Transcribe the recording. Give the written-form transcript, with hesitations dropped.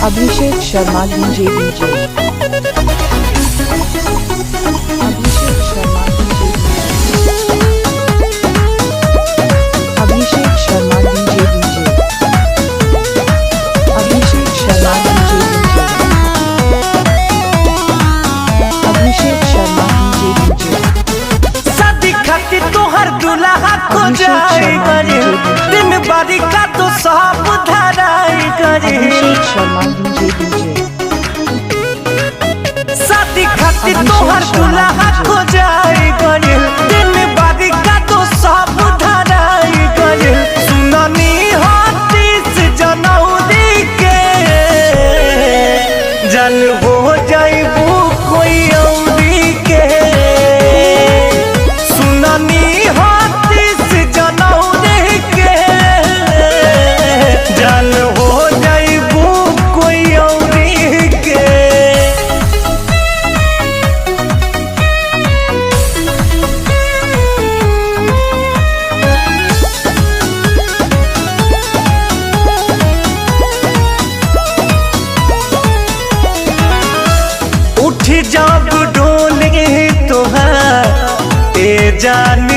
Abhishek Sharma DJ Abhishek Sharma Abhishek Sharma Abhishek Sharma Abhishek Sharma शादी खातिर तोहर दुल्हा को जाए करे दिन बारी का तो सब धराई करे। अभिषेक शर्मा शादी खातिर तोहर दुल्हा को जाए करे दिन बारी का तो सब धराई करे। सुननी हाथी जनौरी के जन हो जाइबू कोई औरी के। सुननी हाथी जनौरी के जन हो जाइबू कोई औरी के। उठ जब डोले तोहार ए जान